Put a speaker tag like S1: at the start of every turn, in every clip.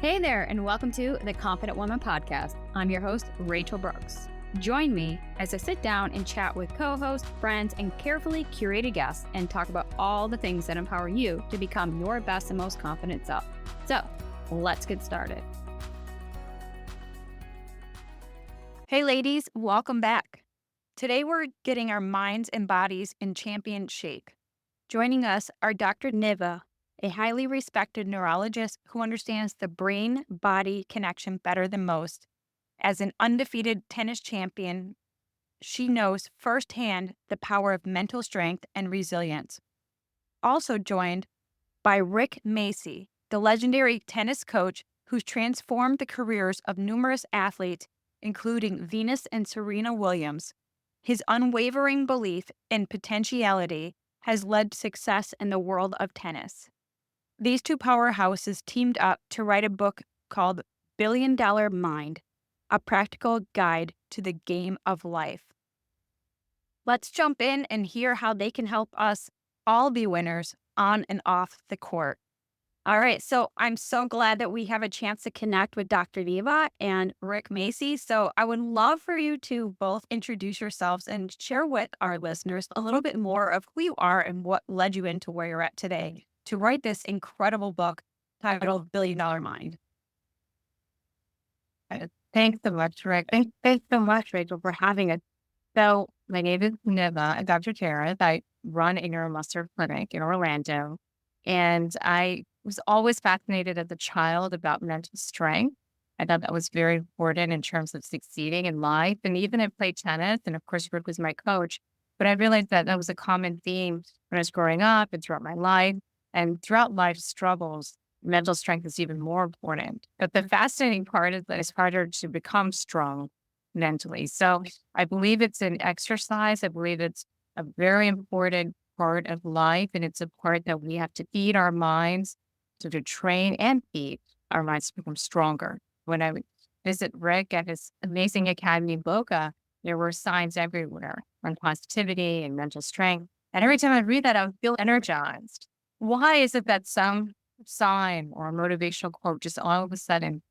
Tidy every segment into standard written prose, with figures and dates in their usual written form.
S1: Hey there, and welcome to the Confident Woman Podcast. I'm your host, Rachel Brooks. Join me as I sit down and chat with co-hosts, friends, and carefully curated guests and talk about all the things that empower you to become your best and most confident self. So, let's get started. Hey ladies, welcome back. Today we're getting our minds and bodies in champion shape. Joining us are Dr. Niva, a highly respected neurologist who understands the brain-body connection better than most. As an undefeated tennis champion, she knows firsthand the power of mental strength and resilience. Also joined by Rick Macci, the legendary tennis coach who's transformed the careers of numerous athletes, including Venus and Serena Williams. His unwavering belief in potentiality has led to success in the world of tennis. These two powerhouses teamed up to write a book called Billion Dollar Mind, a practical guide to the game of life. Let's jump in and hear how they can help us all be winners on and off the court. All right, so I'm so glad that we have a chance to connect with Dr. Niva and Rick Macci. So I would love for you to both introduce yourselves and share with our listeners a little bit more of who you are and what led you into where you're at today to write this incredible book titled Billion Dollar Mind.
S2: Thanks so much, Rick. Thanks so much, Rachel, for having us. So my name is Niva. I'm Dr. Jerath. I run a neuromuscular clinic in Orlando, and I was always fascinated as a child about mental strength. I thought that was very important in terms of succeeding in life. And even I played tennis, and of course, Rick was my coach. But I realized that that was a common theme when I was growing up and throughout my life. And throughout life's struggles, mental strength is even more important. But the fascinating part is that it's harder to become strong mentally. So I believe it's an exercise. I believe it's a very important part of life. And it's a part that we have to feed our minds, to train and feed our minds to become stronger. When I would visit Rick at his amazing academy in Boca, there were signs everywhere on positivity and mental strength. And every time I read that, I would feel energized. Why is it that some sign or a motivational quote just all of a sudden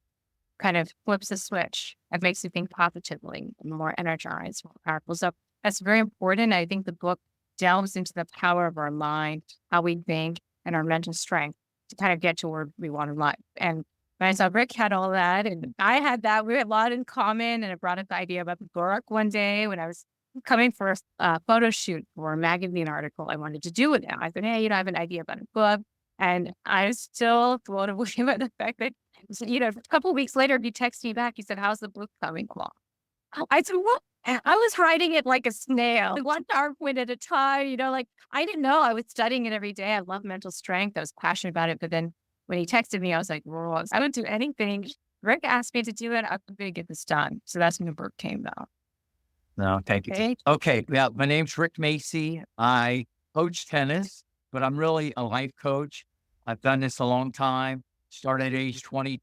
S2: kind of flips a switch and makes you think positively and more energized, more powerful? So that's very important. I think the book delves into the power of our mind, how we think, and our mental strength to kind of get to where we want in life. And when I saw Rick had all that, and I had that, we had a lot in common. And it brought up the idea about the book one day when I was coming for a photo shoot for a magazine article I wanted to do with him. I said, hey, I have an idea about a book. And I was still blown away by the fact that, a couple of weeks later, he texted me back. He said, how's the book coming along? I said, what? I was writing it like a snail, one PowerPoint at a time, I didn't know. I was studying it every day. I love mental strength. I was passionate about it. But then when he texted me, I was like, whoa, I don't do anything. Rick asked me to do it. I'm going to get this done. So that's when the book came out.
S3: No, thank you. Okay. Yeah. My name's Rick Macci. I coach tennis, but I'm really a life coach. I've done this a long time. Started at age 20.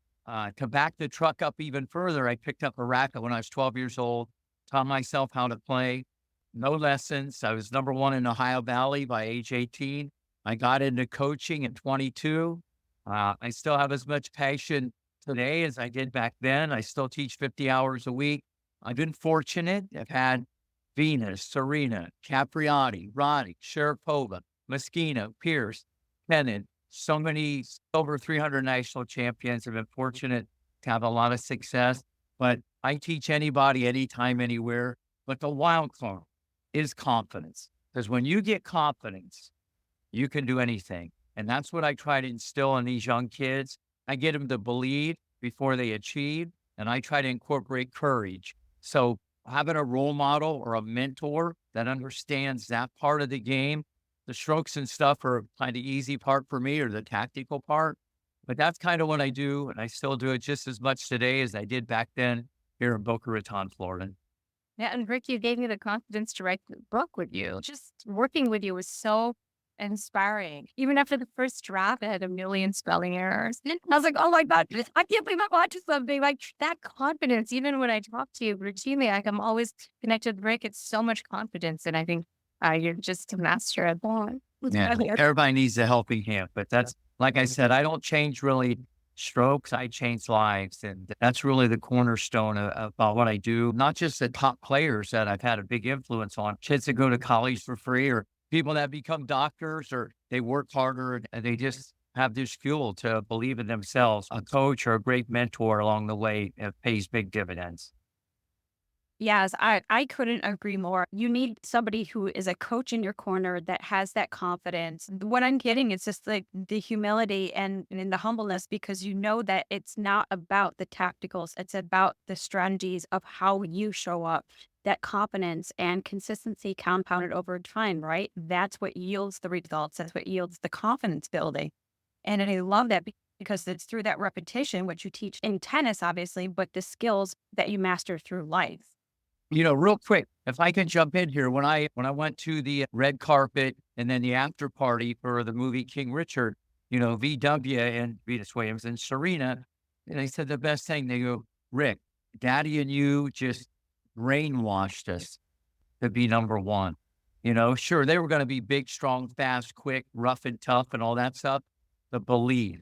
S3: To back the truck up even further, I picked up a racket when I was 12 years old, taught myself how to play. No lessons. I was number one in Ohio Valley by age 18. I got into coaching at 22. I still have as much passion today as I did back then. I still teach 50 hours a week. I've been fortunate. I've had Venus, Serena, Capriati, Roddick, Sharapova, Moschino, Pierce, Tennant, so many, over 300 national champions. I've been fortunate to have a lot of success, but I teach anybody, anytime, anywhere. But the wild card is confidence, because when you get confidence, you can do anything. And that's what I try to instill in these young kids. I get them to believe before they achieve, and I try to incorporate courage. So having a role model or a mentor that understands that part of the game, the strokes and stuff are kind of easy part for me, or the tactical part. But that's kind of what I do. And I still do it just as much today as I did back then here in Boca Raton, Florida.
S2: Yeah. And Rick, you gave me the confidence to write the book with you. Just working with you was so inspiring. Even after the first draft, I had a million spelling errors. And I was like, oh my God, I can't believe I'm watching something. Like that confidence, even when I talk to you routinely, I'm always connected with Rick. It's so much confidence. And I think you're just a master at that.
S3: Yeah, everybody needs a helping hand, but that's, like I said, I don't change really strokes, I change lives. And that's really the cornerstone about what I do. Not just the top players that I've had a big influence on, kids that go to college for free or people that become doctors or they work harder and they just have this fuel to believe in themselves. A coach or a great mentor along the way pays big dividends.
S1: Yes, I couldn't agree more. You need somebody who is a coach in your corner that has that confidence. What I'm getting is just like the humility and the humbleness because you know that it's not about the tacticals, it's about the strategies of how you show up. That confidence and consistency compounded over time, right? That's what yields the results. That's what yields the confidence building. And I love that because it's through that repetition, which you teach in tennis, obviously, but the skills that you master through life.
S3: Real quick, if I can jump in here, when I went to the red carpet and then the after party for the movie King Richard, VW and Venus Williams and Serena, and they said the best thing. They go, Rick, Daddy and you just brainwashed us to be number one. Sure, they were going to be big, strong, fast, quick, rough and tough, and all that stuff. The belief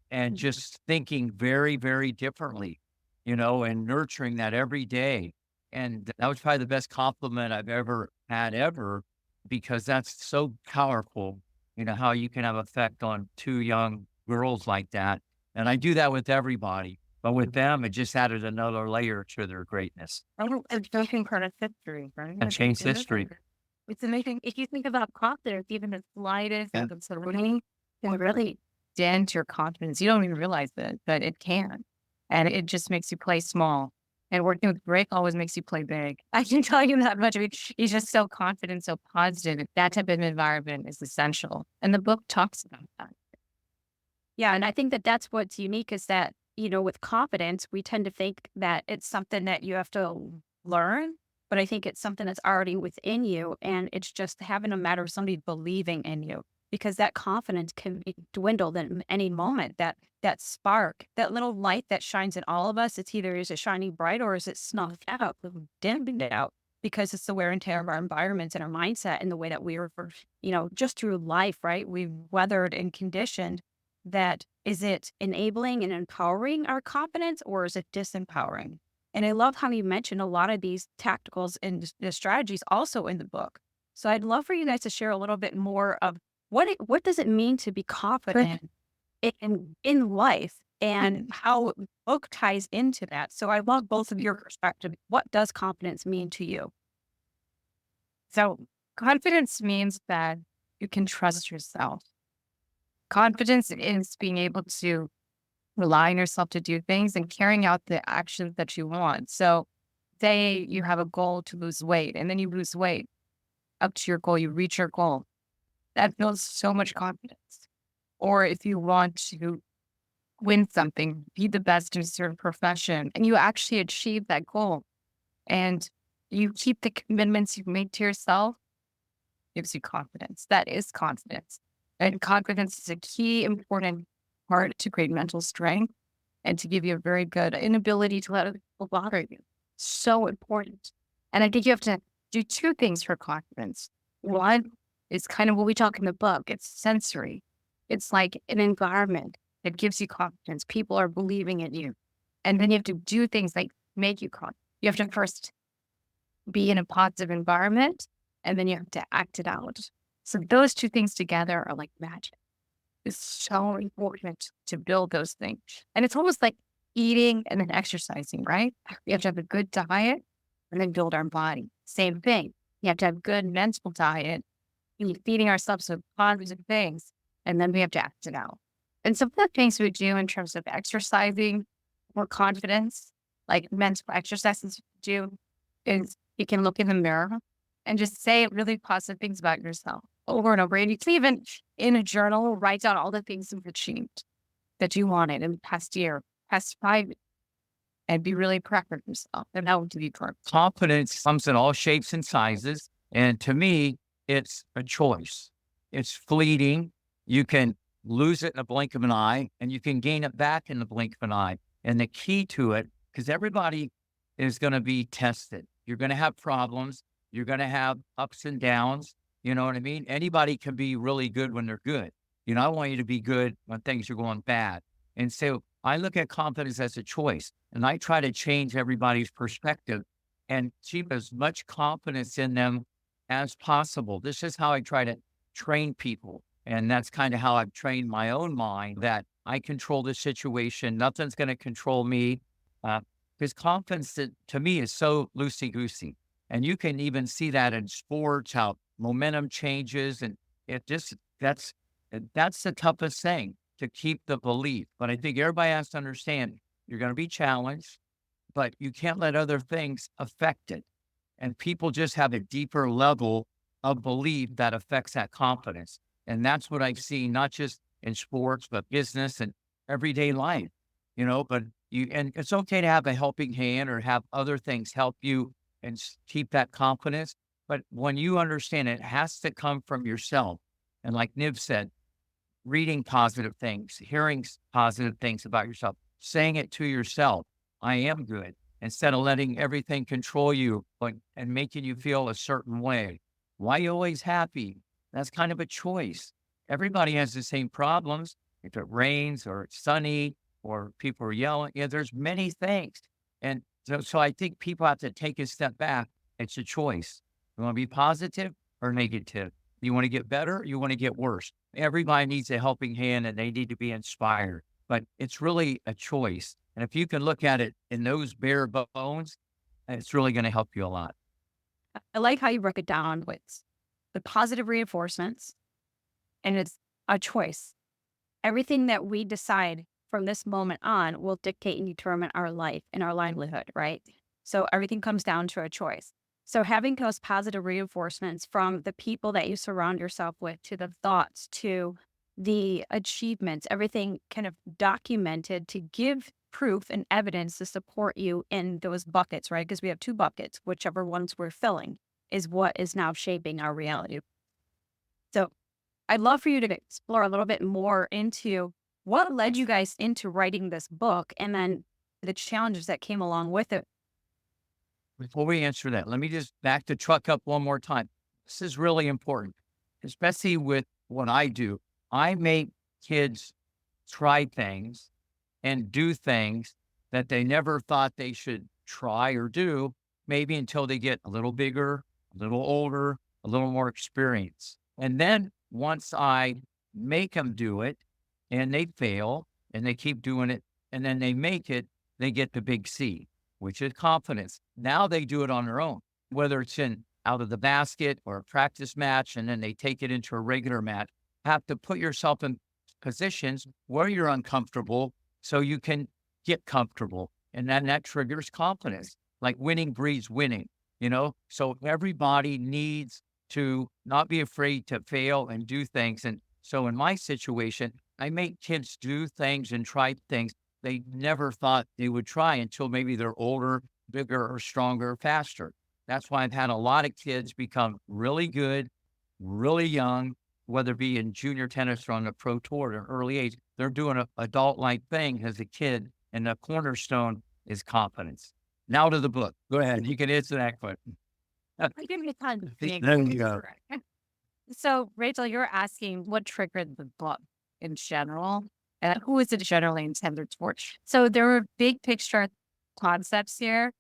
S3: and just thinking very, very differently, and nurturing that every day. And that was probably the best compliment I've ever had ever, because that's so powerful, how you can have effect on two young girls like that. And I do that with everybody, but with them, it just added another layer to their greatness
S2: Oh, it's making part of history, right?
S3: and changed
S2: It's
S3: history.
S2: it's amazing. If you think about confidence, even the slightest
S3: Yeah.
S2: uncertainty can really dent your confidence. You don't even realize it, but it can. And it just makes you play small. And working with Rick always makes you play big. I can tell you that much. I mean, he's just so confident, so positive. That type of environment is essential. And the book talks about that.
S1: Yeah, and I think that that's what's unique is that, with confidence, we tend to think that it's something that you have to learn, but I think it's something that's already within you. And it's just having a matter of somebody believing in you because that confidence can be dwindled in any moment. That spark, that little light that shines in all of us, it's either is it shining bright or is it snuffed out, dimmed out because it's the wear and tear of our environments and our mindset and the way that we were, just through life, right? We've weathered and conditioned that. Is it enabling and empowering our confidence or is it disempowering? And I love how you mentioned a lot of these tacticals and the strategies also in the book. So I'd love for you guys to share a little bit more of what does it mean to be confident in life and how the book ties into that. So I love both of your perspective. What does confidence mean to you?
S2: So confidence means that you can trust yourself. Confidence is being able to rely on yourself to do things and carrying out the actions that you want. So say you have a goal to lose weight and then you lose weight up to your goal, you reach your goal. That builds so much confidence. Or if you want to win something, be the best in a certain profession, and you actually achieve that goal and you keep the commitments you've made to yourself, gives you confidence. That is confidence. And confidence is a key important part to create mental strength and to give you a very good inability to let other people bother you. So important. And I think you have to do two things for confidence. One is kind of what we talk in the book. It's sensory. It's like an environment that gives you confidence. People are believing in you. And then you have to do things like make you confident. You have to first be in a positive environment, and then you have to act it out. So those two things together are like magic. It's so important to build those things. And it's almost like eating and then exercising, right? We have to have a good diet and then build our body. Same thing. You have to have a good mental diet and feeding ourselves with positive things. And then we have to act it out. And some of the things we do in terms of exercising or confidence, like mental exercises do, is you can look in the mirror and just say really positive things about yourself over and over. And you can even in a journal write down all the things you've achieved that you wanted in the past year, past 5 years, and be really proud of yourself. And that would be perfect.
S3: Confidence comes in all shapes and sizes. And to me, it's a choice. It's fleeting. You can lose it in a blink of an eye and you can gain it back in the blink of an eye. And the key to it, because everybody is going to be tested. You're going to have problems. You're going to have ups and downs. You know what I mean? Anybody can be really good when they're good. I want you to be good when things are going bad. And so I look at confidence as a choice, and I try to change everybody's perspective and keep as much confidence in them as possible. This is how I try to train people. And that's kind of how I've trained my own mind, that I control the situation. Nothing's going to control me. Because confidence to me is so loosey goosey. And you can even see that in sports, how momentum changes. And it just, that's the toughest thing, to keep the belief. But I think everybody has to understand you're going to be challenged, but you can't let other things affect it. And people just have a deeper level of belief that affects that confidence. And that's what I've seen, not just in sports, but business and everyday life, but and it's okay to have a helping hand or have other things help you and keep that confidence. But when you understand it has to come from yourself. And like Niv said, reading positive things, hearing positive things about yourself, saying it to yourself, I am good, instead of letting everything control you and making you feel a certain way. Why are you always happy? That's kind of a choice. Everybody has the same problems. If it rains or it's sunny or people are yelling, there's many things. And so I think people have to take a step back. It's a choice. You want to be positive or negative? You want to get better? You want to get worse? Everybody needs a helping hand and they need to be inspired, but it's really a choice. And if you can look at it in those bare bones, it's really going to help you a lot.
S1: I like how you broke it down with the positive reinforcements, and it's a choice. Everything that we decide from this moment on will dictate and determine our life and our livelihood, right? So everything comes down to a choice. So having those positive reinforcements from the people that you surround yourself with, to the thoughts, to the achievements, everything kind of documented to give proof and evidence to support you in those buckets, right? Because we have two buckets, whichever ones we're filling is what is now shaping our reality. So I'd love for you to explore a little bit more into what led you guys into writing this book and then the challenges that came along with it.
S3: Before we answer that, let me just back the truck up one more time. This is really important, especially with what I do. I make kids try things and do things that they never thought they should try or do, maybe until they get a little bigger, a little older, a little more experience. And then once I make them do it and they fail and they keep doing it and then they make it, they get the big C, which is confidence. Now they do it on their own, whether it's in out of the basket or a practice match, and then they take it into a regular match. Have to put yourself in positions where you're uncomfortable so you can get comfortable. And then that triggers confidence. Like winning breeds winning, So everybody needs to not be afraid to fail and do things. And so in my situation, I make kids do things and try things they never thought they would try until maybe they're older, bigger, or stronger, faster. That's why I've had a lot of kids become really good, really young, whether it be in junior tennis or on the pro tour at an early age. They're doing an adult-like thing as a kid, and the cornerstone is confidence. Now to the book. Go ahead. You can answer that question.
S1: Give me time.
S3: There you go.
S2: So, Rachel, you're asking what triggered the book in general, and who is it generally intended towards? So there were big picture concepts here,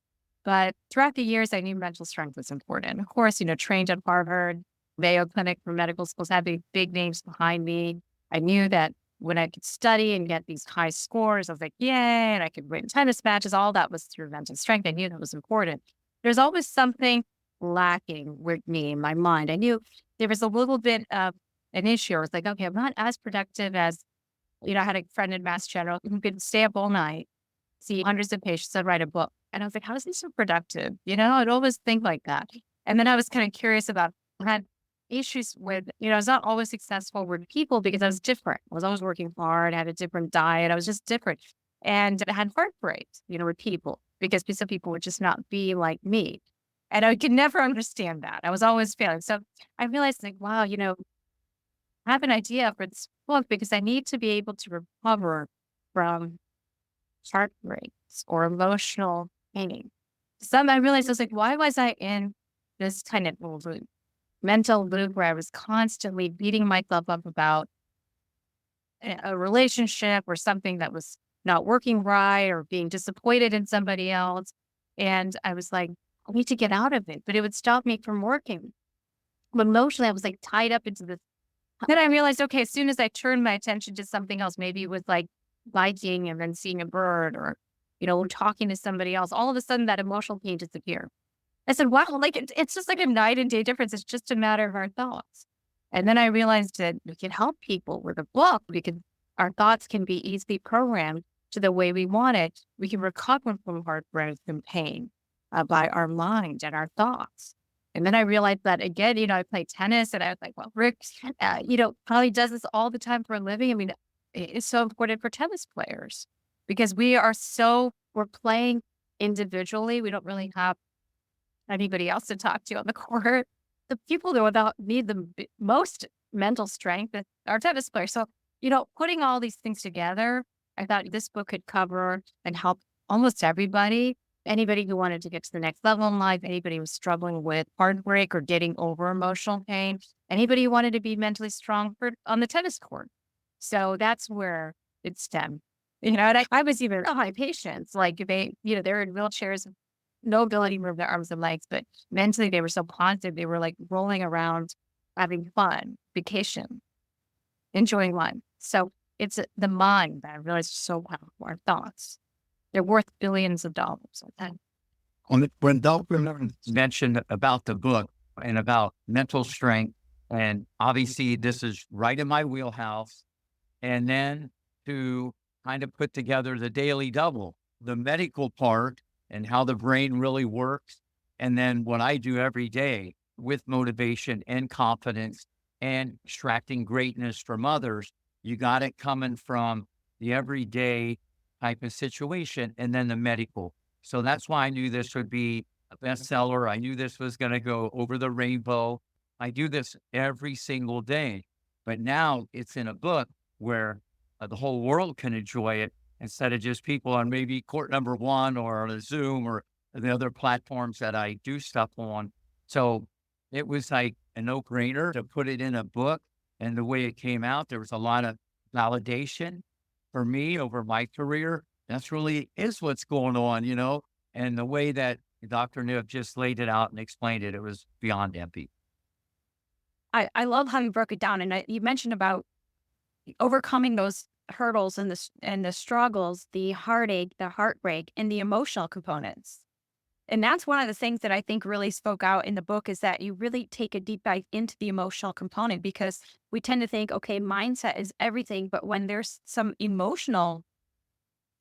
S2: but throughout the years, I knew mental strength was important. Of course, trained at Harvard, Mayo Clinic for medical schools, having big names behind me. I knew that when I could study and get these high scores, I was like, yay, and I could win tennis matches. All that was through mental strength. I knew that was important. There's always something lacking with me in my mind. I knew there was a little bit of an issue. I was like, okay, I'm not as productive as, I had a friend in Mass General who could stay up all night, see hundreds of patients, and write a book. And I was like, how is he so productive? I'd always think like that. And then I was kind of curious about, I had issues with, I was not always successful with people because I was different. I was always working hard, I had a different diet. I was just different. And I had heartbreaks, with people because some people would just not be like me. And I could never understand that. I was always failing. So I realized wow, I have an idea for this book because I need to be able to recover from heartbreaks or emotional pain. I realized I was like, why was I in this kind of loop, mental loop where I was constantly beating myself up about a relationship or something that was not working right or being disappointed in somebody else. And I was like, I need to get out of it, but it would stop me from working. But emotionally, I was like tied up into this. Then I realized, okay, as soon as I turned my attention to something else, maybe it was like biking and then seeing a bird or, talking to somebody else, all of a sudden that emotional pain disappeared. I said, wow, like it's just like a night and day difference. It's just a matter of our thoughts. And then I realized that we can help people with a book because our thoughts can be easily programmed to the way we want it. We can recover from heartbreak and pain by our mind and our thoughts. And then I realized that again, I play tennis and I was like, well, Rick, probably does this all the time for a living. I mean, it's so important for tennis players because we're playing individually. We don't really have anybody else to talk to on the court. The people that need the most mental strength are tennis players. So, putting all these things together, I thought this book could cover and help almost everybody. Anybody who wanted to get to the next level in life, anybody who was struggling with heartbreak or getting over emotional pain, anybody who wanted to be mentally strong on the tennis court. So that's where it stemmed. And I was even my patients, like they're in wheelchairs, no ability to move their arms and legs, but mentally they were so positive. They were like rolling around, having fun, vacation, enjoying life. So it's the mind that I realize is so powerful. Our thoughts, they're worth billions of dollars.
S3: When Dr. mentioned about the book and about mental strength, and obviously this is right in my wheelhouse, and then to kind of put together the daily double, the medical part and how the brain really works. And then what I do every day with motivation and confidence and extracting greatness from others, you got it coming from the everyday type of situation and then the medical. So that's why I knew this would be a bestseller. I knew this was going to go over the rainbow. I do this every single day, but now it's in a book where the whole world can enjoy it instead of just people on maybe court number one or on a Zoom or the other platforms that I do stuff on. So it was like a no-brainer to put it in a book. And the way it came out, there was a lot of validation for me over my career. That's really is what's going on, and the way that Dr. Niv just laid it out and explained it, it was beyond epic.
S1: I love how you broke it down. And you mentioned about overcoming those hurdles and the struggles, the heartache, the heartbreak, and the emotional components. And that's one of the things that I think really spoke out in the book is that you really take a deep dive into the emotional component because we tend to think, okay, mindset is everything. But when there's some emotional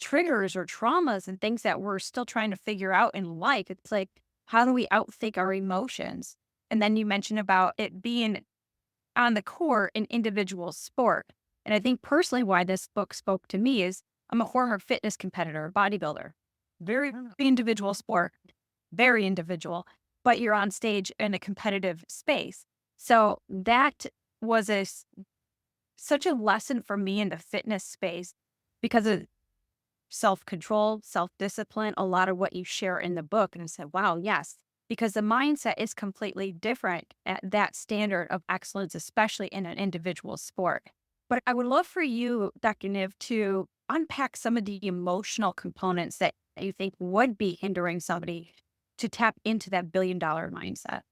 S1: triggers or traumas and things that we're still trying to figure out in life, it's like, how do we outthink our emotions? And then you mentioned about it being on the court in individual sport. And I think personally why this book spoke to me is I'm a former fitness competitor, bodybuilder, very individual sport, very individual, but you're on stage in a competitive space. So that was such a lesson for me in the fitness space because of self-control, self-discipline, a lot of what you share in the book. And I said, wow, yes, because the mindset is completely different at that standard of excellence, especially in an individual sport. But I would love for you, Dr. Niv, to unpack some of the emotional components that you think would be hindering somebody to tap into that billion-dollar mindset.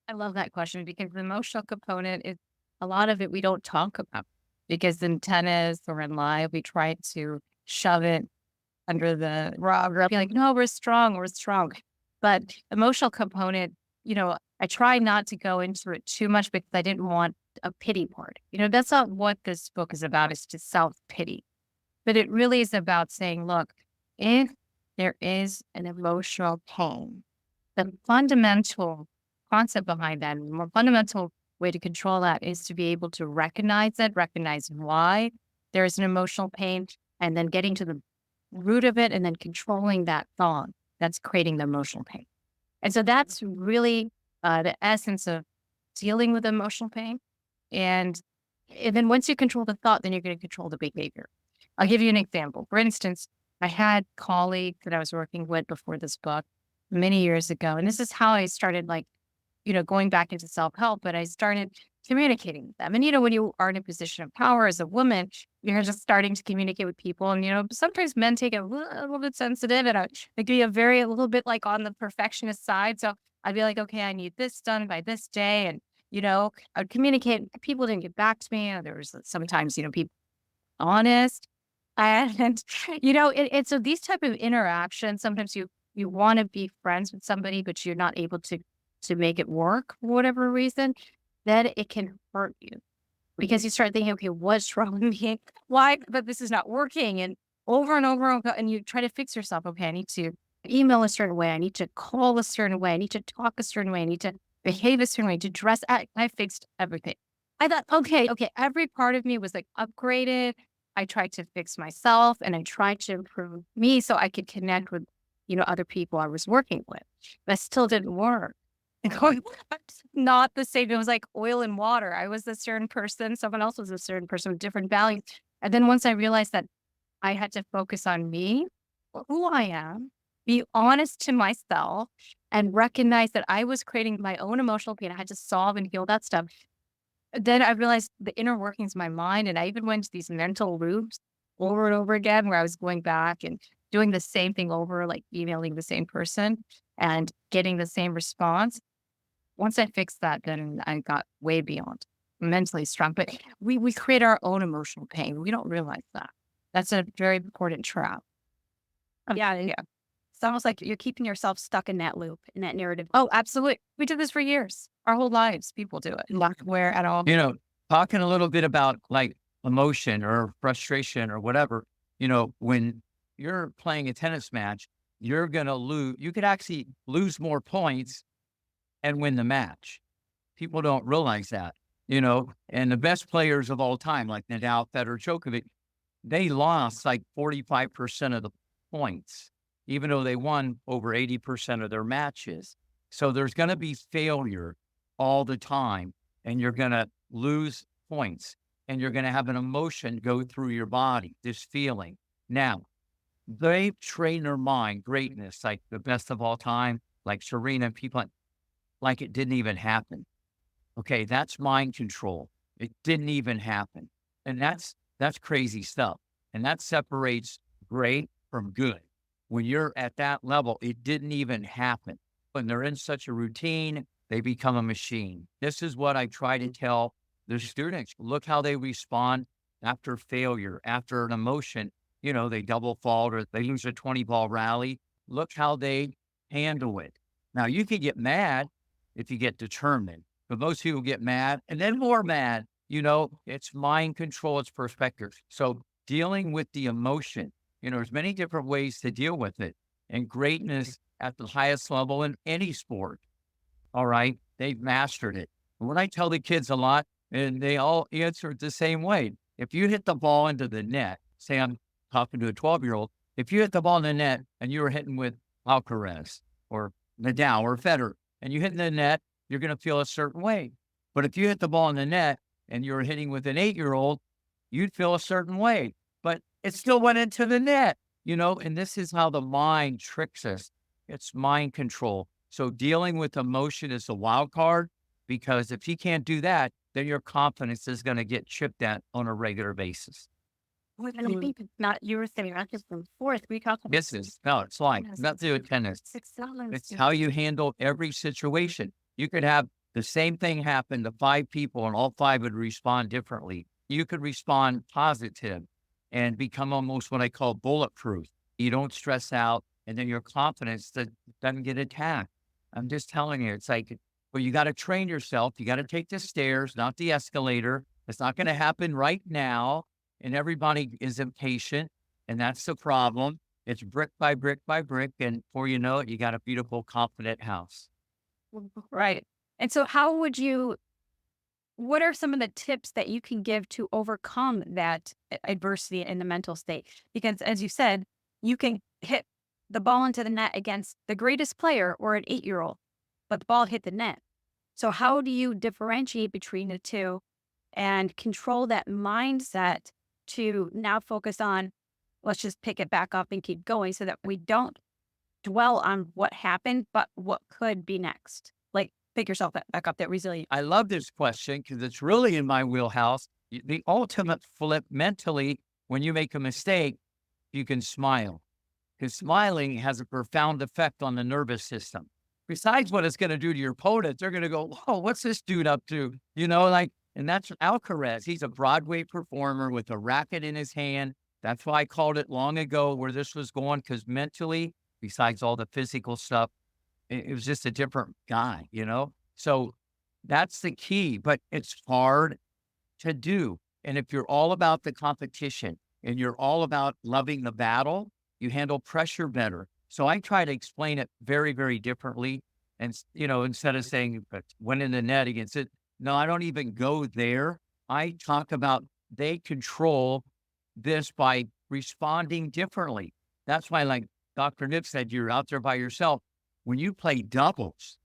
S2: I love that question because the emotional component is a lot of it we don't talk about because in tennis or in life, we try to shove it under the rug or be like, no, we're strong, we're strong. But emotional component, I try not to go into it too much because I didn't want a pity part. That's not what this book is about. It's just self-pity. But it really is about saying, look, if there is an emotional pain, the fundamental concept behind that, the more fundamental way to control that is to be able to recognize it, recognize why there is an emotional pain, and then getting to the root of it and then controlling that thought that's creating the emotional pain. And so that's really the essence of dealing with emotional pain. And then once you control the thought, then you're going to control the behavior. I'll give you an example. For instance, I had colleagues that I was working with before this book many years ago. And this is how I started going back into self-help, but I started communicating with them. And, when you are in a position of power as a woman, you're just starting to communicate with people. And, sometimes men take it a little bit sensitive and they can be a little bit like on the perfectionist side. So I'd be like, okay, I need this done by this day. And, I would communicate. People didn't get back to me. There was sometimes, people honest. And, so these type of interactions, sometimes you want to be friends with somebody, but you're not able to make it work for whatever reason, then it can hurt you because you start thinking, okay, what's wrong with me? Why? But this is not working. And over and over, and you try to fix yourself. Okay, I need to email a certain way. I need to call a certain way. I need to talk a certain way. I need to behave a certain way, to dress. I fixed everything. I thought, okay, every part of me was like upgraded. I tried to fix myself and I tried to improve me so I could connect with, other people I was working with. But it still didn't work. Not the same. It was like oil and water. I was a certain person, someone else was a certain person with different values. And then once I realized that I had to focus on me, who I am, be honest to myself, and recognize that I was creating my own emotional pain. I had to solve and heal that stuff. Then I realized the inner workings of my mind, and I even went to these mental loops over and over again where I was going back and doing the same thing over, like emailing the same person and getting the same response. Once I fixed that, then I got way beyond mentally strong. But we create our own emotional pain. We don't realize that. That's a very important trap.
S1: Yeah. It's almost like you're keeping yourself stuck in that loop, in that narrative.
S2: Oh, absolutely. We did this for years. Our whole lives, people do it. Not aware at all.
S3: Talking a little bit about like emotion or frustration or whatever, when you're playing a tennis match, you're going to lose. You could actually lose more points and win the match. People don't realize that, and the best players of all time, like Nadal, Federer, Djokovic, they lost like 45% of the points, even though they won over 80% of their matches. So there's going to be failure all the time, and you're going to lose points, and you're going to have an emotion go through your body, this feeling. Now, they train their mind, greatness, like the best of all time, like Serena and people like it didn't even happen. Okay, that's mind control. It didn't even happen. And that's crazy stuff. And that separates great from good. When you're at that level, it didn't even happen. When they're in such a routine, they become a machine. This is what I try to tell the students. Look how they respond after failure, after an emotion. They double fault or they lose a 20-ball rally. Look how they handle it. Now, you can get mad if you get determined, but most people get mad and then more mad. It's mind control, it's perspective. So dealing with the emotion, there's many different ways to deal with it. And greatness at the highest level in any sport, all right, they've mastered it. And what I tell the kids a lot, and they all answer it the same way. If you hit the ball into the net, say I'm talking to a 12-year-old, if you hit the ball in the net and you were hitting with Alcaraz or Nadal or Federer, and you hit in the net, you're going to feel a certain way. But if you hit the ball in the net and you're hitting with an 8-year-old, you'd feel a certain way. But it still went into the net, and this is how the mind tricks us. It's mind control. So dealing with emotion is a wild card, because if you can't do that, then your confidence is going to get chipped at on a regular basis.
S2: Well, and I think it's not, you were saying, not just from fourth, we talk about
S3: It's like not to do with tennis. It's how you handle every situation. You could have the same thing happen to 5 people and all 5 would respond differently. You could respond positive and become almost what I call bulletproof. You don't stress out, and then your confidence doesn't get attacked. I'm just telling you, it's like, well, you got to train yourself. You got to take the stairs, not the escalator. It's not going to happen right now. And everybody is impatient, and that's the problem. It's brick by brick by brick, and before you know it, you got a beautiful, confident house.
S1: Right. And so what are some of the tips that you can give to overcome that adversity in the mental state? Because as you said, you can hit the ball into the net against the greatest player or an 8-year-old, but the ball hit the net. So how do you differentiate between the two and control that mindset to now focus on, let's just pick it back up and keep going, so that we don't dwell on what happened, but what could be next? Like, pick yourself back up, that resilience.
S3: I love this question because it's really in my wheelhouse. The ultimate flip mentally, when you make a mistake, you can smile, because smiling has a profound effect on the nervous system. Besides what it's going to do to your opponent, they're going to go, "Oh, what's this dude up to?" And that's Alcaraz. He's a Broadway performer with a racket in his hand. That's why I called it long ago where this was going, because mentally, besides all the physical stuff, it was just a different guy. So that's the key, but it's hard to do. And if you're all about the competition and you're all about loving the battle, you handle pressure better. So I try to explain it very, very differently. And, instead of saying, "But went in the net against it," no, I don't even go there. I talk about they control this by responding differently. That's why, like Dr. Nip said, you're out there by yourself. When you play doubles,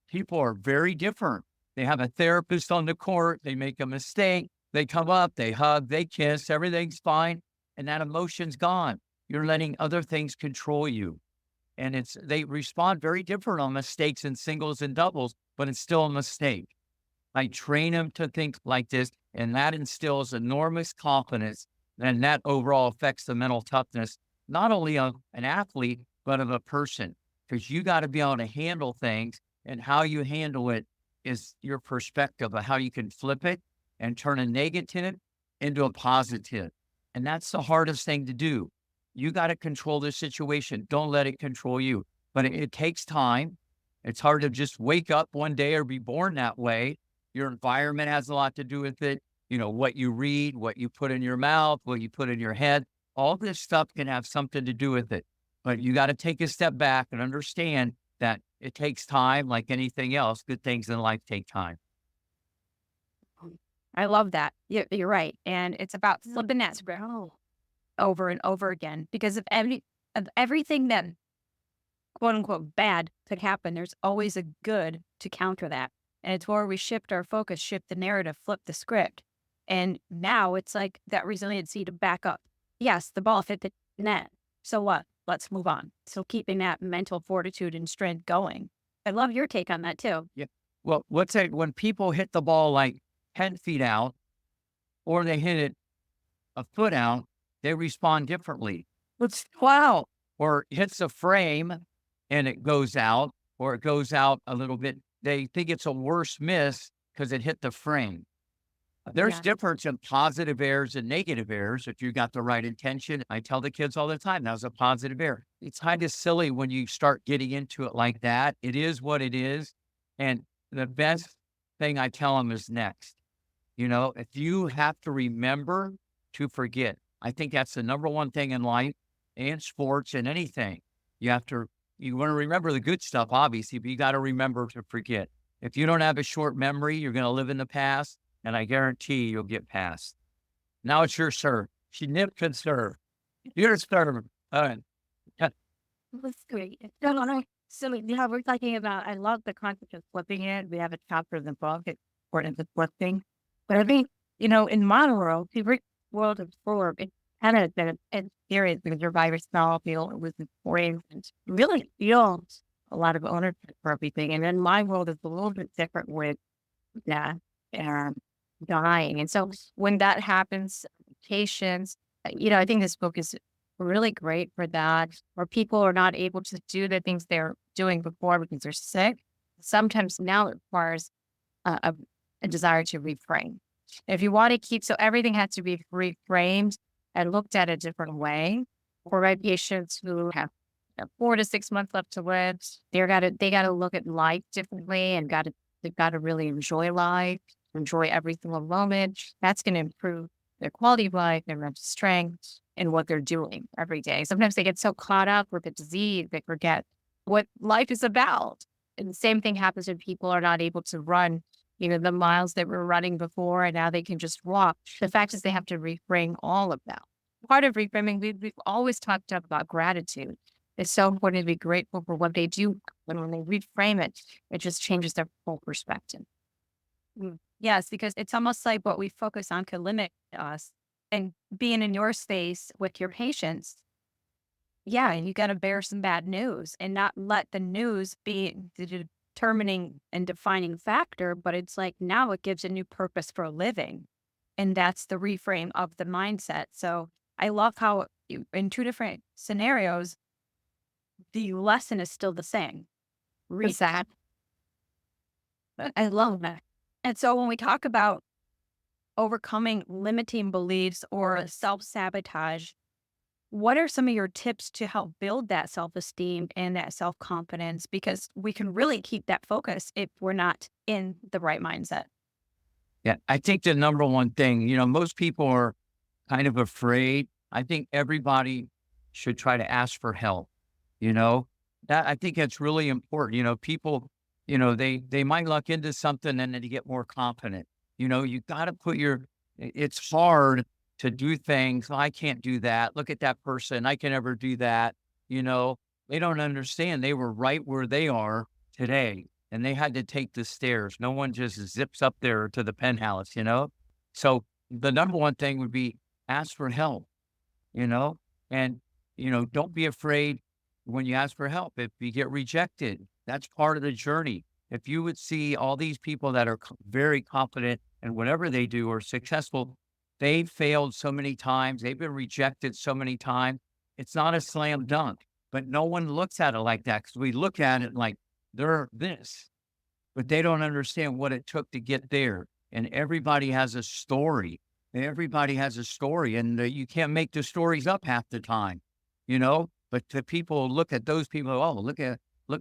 S3: people are very different. They have a therapist on the court. They make a mistake. They come up, they hug, they kiss, everything's fine. And that emotion's gone. You're letting other things control you. And they respond very different on mistakes in singles and doubles, but it's still a mistake. I train them to think like this, and that instills enormous confidence. And that overall affects the mental toughness, not only of an athlete, but of a person. Because you got to be able to handle things, and how you handle it is your perspective of how you can flip it and turn a negative into a positive. And that's the hardest thing to do. You got to control the situation. Don't let it control you. But it takes time. It's hard to just wake up one day or be born that way. Your environment has a lot to do with it. What you read, what you put in your mouth, what you put in your head, all this stuff can have something to do with it. But you got to take a step back and understand that it takes time, like anything else. Good things in life take time.
S1: I love that. You're right. And it's about flipping that script over and over again, because of everything that quote unquote bad could happen, there's always a good to counter that. And it's where we shift our focus, shift the narrative, flip the script. And now it's like that resiliency to back up. Yes, the ball hit the net. So what? Let's move on. So keeping that mental fortitude and strength going. I love your take on that too.
S3: Yeah. Well, when people hit the ball like 10 feet out, or they hit it a foot out, they respond differently. Let's wow. Or hits a frame and it goes out, or it goes out a little bit. They think it's a worse miss because it hit the frame. There's difference in positive errors and negative errors. If you got the right intention, I tell the kids all the time, that was a positive error. It's kind of silly when you start getting into it like that. It is what it is. And the best thing I tell them is next. If you have to remember to forget, I think that's the number one thing in life and sports and anything. You want to remember the good stuff, obviously, but you got to remember to forget. If you don't have a short memory, you're going to live in the past. And I guarantee you'll get past. Now it's your serve. She nipped and serve. Your serve. All right.
S2: That's great. So we're talking about, I love the concept of flipping it. We have a chapter in the book, it's important to flipping. But I think, in modern world, the real world of sport, it kind of it's serious because you're by yourself, it was important, and really feel a lot of ownership for everything. And then my world is a little bit different with death and dying. And so when that happens, patients, I think this book is really great for that, where people are not able to do the things they're doing before because they're sick. Sometimes now it requires a desire to reframe. If you want to so everything has to be reframed and looked at a different way. For my patients who have 4 to 6 months left to live, they got to look at life differently, and they've got to really enjoy life, enjoy every single moment. That's going to improve their quality of life, their mental strength, and what they're doing every day. Sometimes they get so caught up with the disease, they forget what life is about. And the same thing happens when people are not able to run, the miles that were running before, and now they can just walk. The fact is they have to reframe all of that. Part of reframing, we've always talked about gratitude. It's so important to be grateful for what they do. When they reframe it, it just changes their whole perspective.
S1: Yes, because it's almost like what we focus on can limit us. And being in your space with your patients, you got to bear some bad news and not let the news be the determining and defining factor. But it's like now it gives a new purpose for living. And that's the reframe of the mindset. So I love how in two different scenarios, the lesson is still the same.
S2: Is that
S1: I love that. And so when we talk about overcoming limiting beliefs or self sabotage, what are some of your tips to help build that self esteem and that self confidence? Because we can really keep that focus if we're not in the right mindset.
S3: Yeah, I think the number one thing, most people are kind of afraid. I think everybody should try to ask for help. You know, that I think that's really important. People, they might look into something and then you get more confident. You got to it's hard to do things. "Oh, I can't do that. Look at that person. I can never do that. You know, they don't understand. They were right where they are today and they had to take the stairs. No one just zips up there to the penthouse. So the number one thing would be ask for help, you know, and, don't be afraid when you ask for help. If you get rejected, that's part of the journey. If you would see all these people that are very confident and whatever they do are successful, they failed so many times. They've been rejected so many times. It's not a slam dunk, but no one looks at it like that because we look at it like they're this, but they don't understand what it took to get there. And everybody has a story. Everybody has a story, and you can't make the stories up half the time. But the people look at those people. Oh, look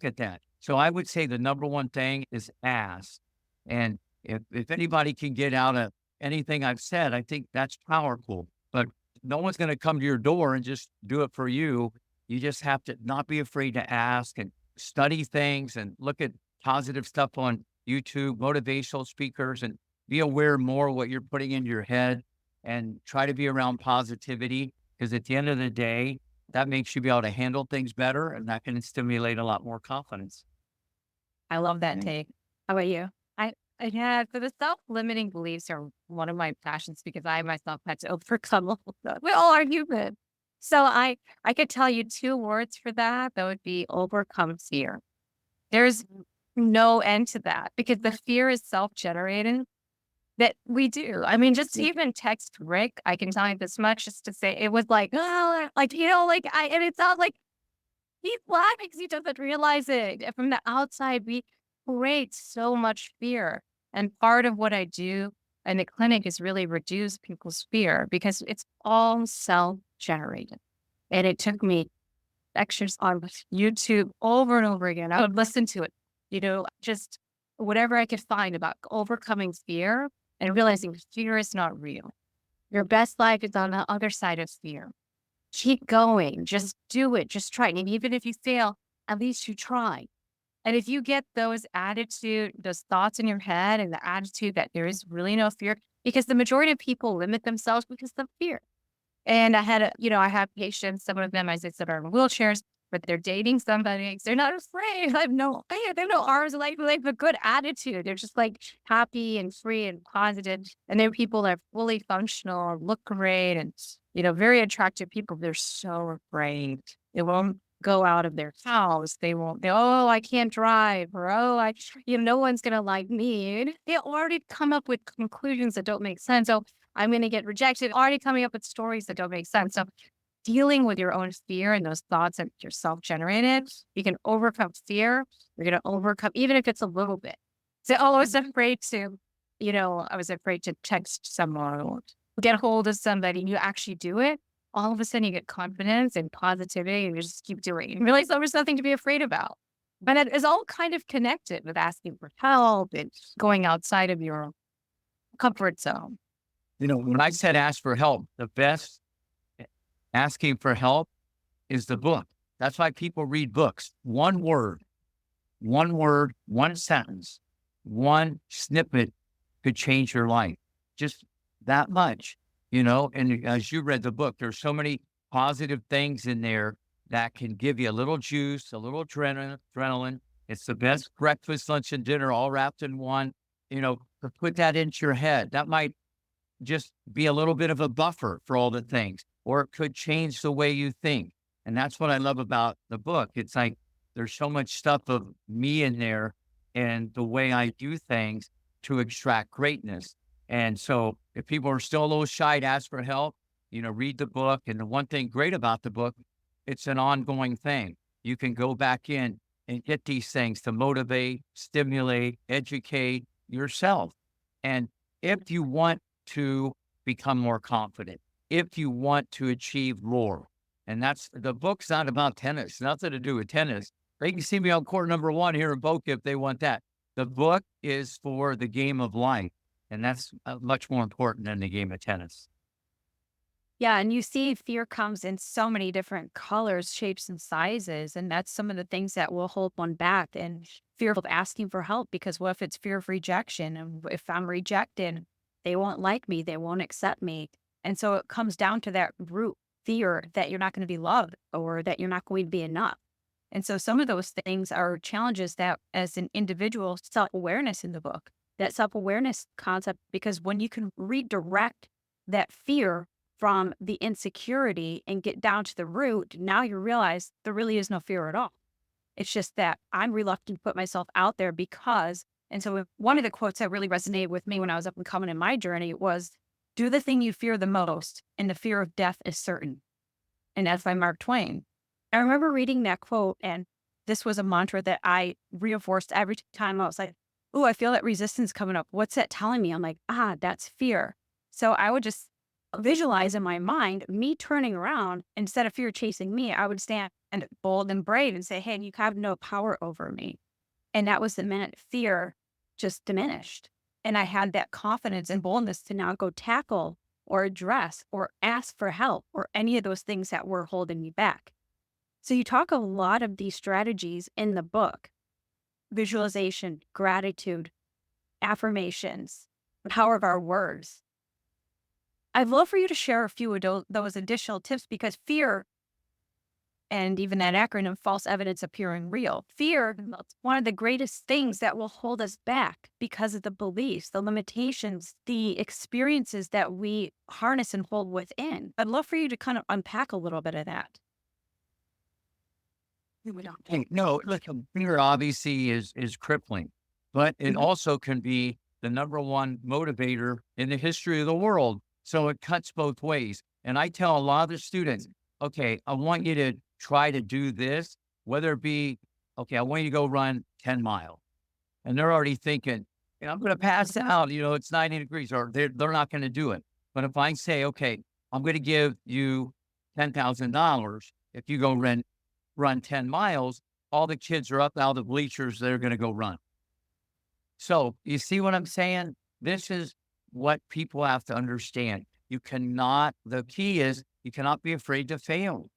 S3: at that. So I would say the number one thing is ask. And if anybody can get out of anything I've said, I think that's powerful. But no one's going to come to your door and just do it for you. You just have to not be afraid to ask and study things and look at positive stuff on YouTube, motivational speakers, and be aware more of what you're putting into your head and try to be around positivity. Because at the end of the day, that makes you be able to handle things better and that can stimulate a lot more confidence.
S1: I love that take. How about you?
S2: yeah, so the self-limiting beliefs are one of my passions because I myself had to overcome all of those. We all are human. So I could tell you two words for that. That would be overcome fear. There's no end to that because the fear is self-generated that we do. I mean, just to even text Rick, I can tell you this much just to say it was like, oh, like, and it sounds like he's laughing because he doesn't realize it. And from the outside, we create so much fear. And part of what I do in the clinic is really reduce people's fear because it's all self-generated. And it took me lectures on YouTube over and over again. I would listen to it, just whatever I could find about overcoming fear and realizing fear is not real. Your best life is on the other side of fear. Keep going. Just do it. Just try. And even if you fail, at least you try. And if you get those thoughts in your head and the attitude that there is really no fear, because the majority of people limit themselves because of fear. And I have patients, some of them, as I said, are in wheelchairs, but they're dating somebody. They're not afraid. They have no arms, like a good attitude. They're just like happy and free and positive. And then people that are fully functional, look great, and very attractive people. They're so afraid. They won't go out of their house. Oh, I can't drive, or no one's gonna like me. They already come up with conclusions that don't make sense. So I'm going to get rejected, already coming up with stories that don't make sense. So dealing with your own fear and those thoughts that you're self-generated, you can overcome fear. You're going to overcome, even if it's a little bit. So I was afraid to text someone or get hold of somebody and you actually do it. All of a sudden you get confidence and positivity and you just keep doing it. You realize there was nothing to be afraid about. But it is all kind of connected with asking for help and going outside of your comfort zone.
S3: When I said ask for help, the best asking for help is the book. That's why people read books. One word, one sentence, one snippet could change your life. Just that much, and as you read the book, there's so many positive things in there that can give you a little juice, a little adrenaline. It's the best breakfast, lunch, and dinner all wrapped in one, to put that into your head. That might just be a little bit of a buffer for all the things, or it could change the way you think. And that's what I love about the book. It's like, there's so much stuff of me in there and the way I do things to extract greatness. And so if people are still a little shy to ask for help, read the book. And the one thing great about the book, it's an ongoing thing. You can go back in and get these things to motivate, stimulate, educate yourself. And if you want to become more confident, if you want to achieve more, and that's the book's not about tennis, nothing to do with tennis. They can see me on court number one here in Boca if they want that. The book is for the game of life, and that's much more important than the game of tennis.
S1: Yeah, and you see fear comes in so many different colors, shapes, and sizes, and that's some of the things that will hold one back and fear of asking for help because what if it's fear of rejection? And if I'm rejected, they won't like me, they won't accept me. And so it comes down to that root fear that you're not going to be loved or that you're not going to be enough. And so some of those things are challenges that as an individual self-awareness in the book, that self-awareness concept, because when you can redirect that fear from the insecurity and get down to the root, now you realize there really is no fear at all. It's just that I'm reluctant to put myself out there because, and so one of the quotes that really resonated with me when I was up and coming in my journey was, do the thing you fear the most, and the fear of death is certain. And that's by Mark Twain. I remember reading that quote, and this was a mantra that I reinforced every time I was like, oh, I feel that resistance coming up. What's that telling me? I'm like, that's fear. So I would just visualize in my mind me turning around. Instead of fear chasing me, I would stand bold and brave and say, hey, you have no power over me. And that was the minute fear just diminished. And I had that confidence and boldness to now go tackle or address or ask for help or any of those things that were holding me back. So you talk a lot of these strategies in the book: visualization, gratitude, affirmations, the power of our words. I'd love for you to share a few of those additional tips because fear, and even that acronym, false evidence appearing real, fear is one of the greatest things that will hold us back because of the beliefs, the limitations, the experiences that we harness and hold within. I'd love for you to kind of unpack a little bit of that.
S3: Hey, no, look, fear obviously is crippling, but it also can be the number one motivator in the history of the world. So it cuts both ways. And I tell a lot of the students, okay, I want you to try to do this, whether it be, okay, I want you to go run 10 miles. And they're already thinking, I'm going to pass out, it's 90 degrees, or they're not going to do it. But if I say, okay, I'm going to give you $10,000 if you go run 10 miles, all the kids are up out of the bleachers, they're going to go run. So you see what I'm saying? This is what people have to understand. The key is you cannot be afraid to fail.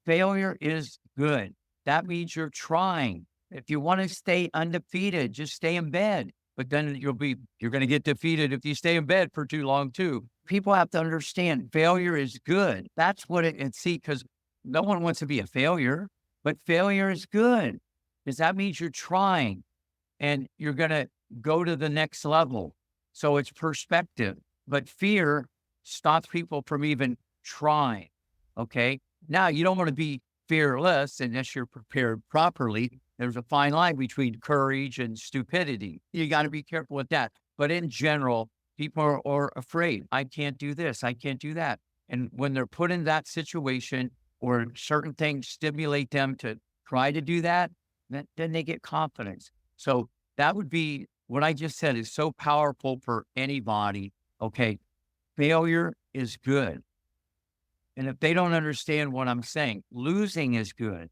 S3: Failure is good. That means you're trying. If you want to stay undefeated, just stay in bed. But then you're going to get defeated if you stay in bed for too long too. People have to understand failure is good. That's what because no one wants to be a failure, but failure is good because that means you're trying and you're going to go to the next level. So it's perspective, but fear stops people from even trying. Okay. Now you don't want to be fearless unless you're prepared properly. There's a fine line between courage and stupidity. You got to be careful with that. But in general, people are afraid. I can't do this. I can't do that. And when they're put in that situation or certain things stimulate them to try to do that, then they get confidence. So that would be what I just said is so powerful for anybody. Okay. Failure is good. And if they don't understand what I'm saying, losing is good.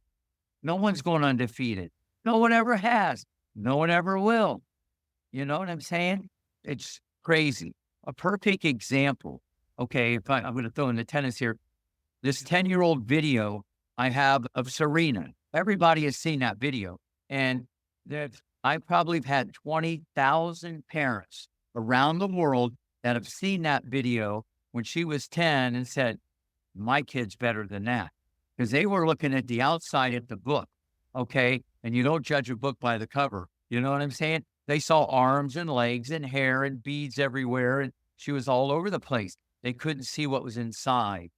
S3: No one's going undefeated. No one ever has. No one ever will. You know what I'm saying? It's crazy. A perfect example. Okay. I'm going to throw in the tennis here. This 10-year-old video I have of Serena. Everybody has seen that video. And I probably have had 20,000 parents around the world that have seen that video when she was 10 and said, my kid's better than that. Because they were looking at the outside of the book. Okay. And you don't judge a book by the cover. You know what I'm saying? They saw arms and legs and hair and beads everywhere. And she was all over the place. They couldn't see what was inside.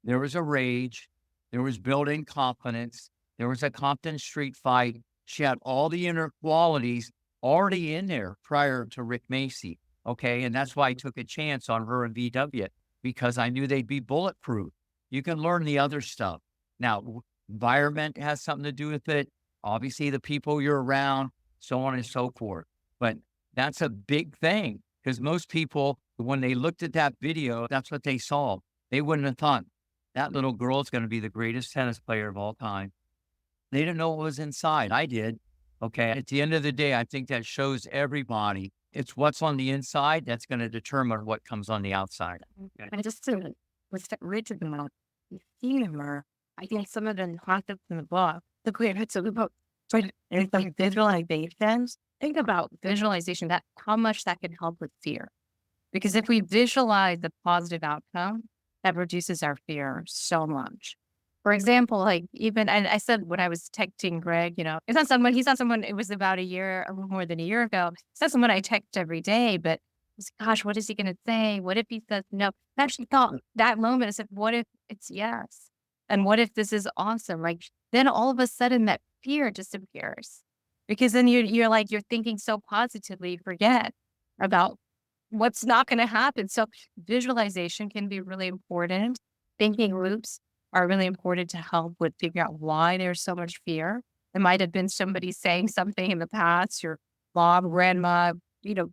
S3: There was a rage. There was building confidence. There was a Compton street fight. She had all the inner qualities already in there prior to Rick Macci. Okay. And that's why I took a chance on her and VW because I knew they'd be bulletproof. You can learn the other stuff. Now, environment has something to do with it. Obviously, the people you're around, so on and so forth. But that's a big thing because most people, when they looked at that video, that's what they saw. They wouldn't have thought that little girl is going to be the greatest tennis player of all time. They didn't know what was inside. I did. Okay. At the end of the day, I think that shows everybody it's what's on the inside that's going to determine what comes on the outside. Okay.
S2: And just to was written about the humor, I think some of the concepts in the book, the clear hits of the book, but it's like visualizations. Think about visualization, that how much that can help with fear. Because if we visualize the positive outcome, that reduces our fear so much. For example, like even, and I said when I was texting Greg, he's not someone, it was about a year, a little more than a year ago. It's not someone I text every day, but gosh, what is he going to say? What if he says no? I actually thought that moment, I said, what if it's yes? And what if this is awesome? Like then all of a sudden that fear disappears because then you're thinking so positively, forget about what's not going to happen. So visualization can be really important. Thinking loops are really important to help with figuring out why there's so much fear. It might have been somebody saying something in the past, your mom, grandma,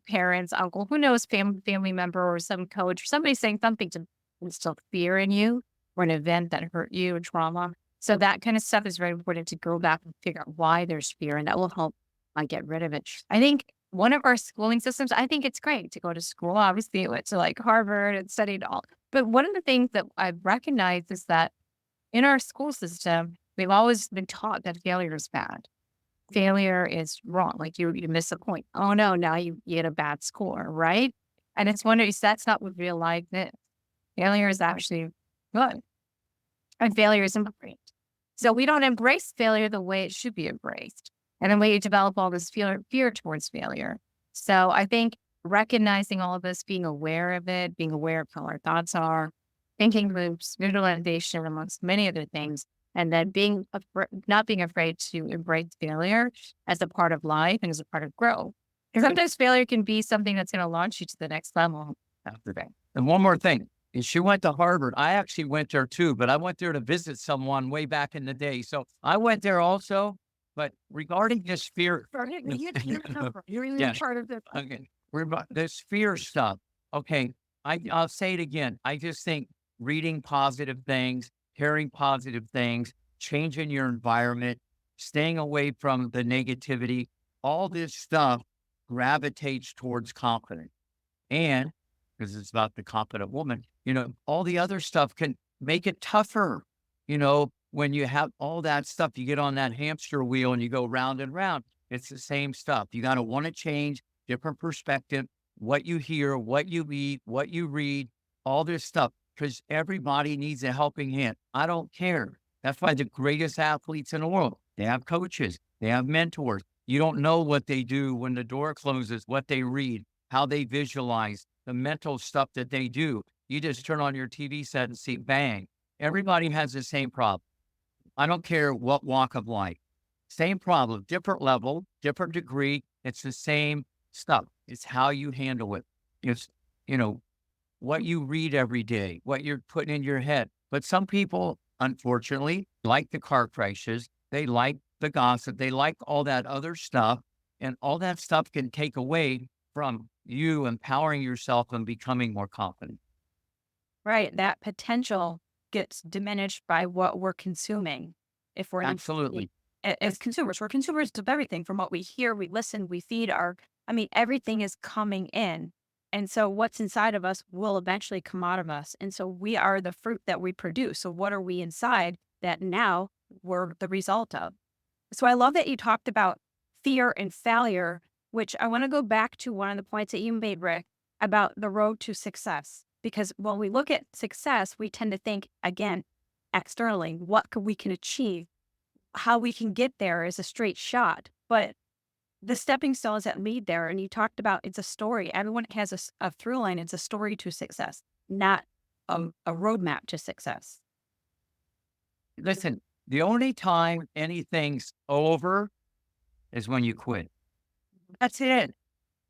S2: parents, uncle, who knows, family member or some coach, or somebody saying something to instill fear in you or an event that hurt you or trauma. So that kind of stuff is very important to go back and figure out why there's fear, and that will help get rid of it. I think one of our schooling systems, I think it's great to go to school. Obviously, I went to like Harvard and studied all. But one of the things that I've recognized is that in our school system, we've always been taught that failure is bad. Failure is wrong. Like you miss a point. Oh no, now you get a bad score, right? And it's wondering, that's not what real life is. Failure is actually good. And failure is important. So we don't embrace failure the way it should be embraced. And then we develop all this fear towards failure. So I think recognizing all of this, being aware of it, being aware of how our thoughts are, thinking loops, visualization, amongst many other things, and then not being afraid to embrace failure as a part of life and as a part of growth. Sometimes failure can be something that's going to launch you to the next level after that.
S3: And one more thing. She went to Harvard. I actually went there too, but I went there to visit someone way back in the day. So I went there also. But regarding this fear,
S1: You're really
S3: yeah,
S1: part of the
S3: okay, this fear stuff. Okay, I'll say it again. I just think reading positive things, hearing positive things, changing your environment, staying away from the negativity, all this stuff gravitates towards confidence. And because it's about the confident woman, all the other stuff can make it tougher. When you have all that stuff, you get on that hamster wheel and you go round and round. It's the same stuff. You got to want to change, different perspective, what you hear, what you eat, what you read, all this stuff, because everybody needs a helping hand. I don't care. That's why the greatest athletes in the world, they have coaches, they have mentors. You don't know what they do when the door closes, what they read, how they visualize, the mental stuff that they do. You just turn on your TV set and see, bang. Everybody has the same problem. I don't care what walk of life. Same problem, different level, different degree. It's the same stuff. It's how you handle it. It's, what you read every day, what you're putting in your head. But some people, unfortunately, like the car crashes. They like the gossip. They like all that other stuff. And all that stuff can take away from you empowering yourself and becoming more confident.
S1: right. That potential gets diminished by what we're consuming. If we're
S3: Absolutely.
S1: as consumers, we're consumers of everything from what we hear, we listen, we feed everything is coming in. And so what's inside of us will eventually come out of us. And so we are the fruit that we produce. So what are we inside that now we're the result of? So I love that you talked about fear and failure, which I want to go back to one of the points that you made, Rick, about the road to success. Because when we look at success, we tend to think, again, externally, what we can achieve, how we can get there is a straight shot. But the stepping stones that lead there, and you talked about it's a story. Everyone has a through line. It's a story to success, not a roadmap to success.
S3: Listen, the only time anything's over is when you quit. That's it.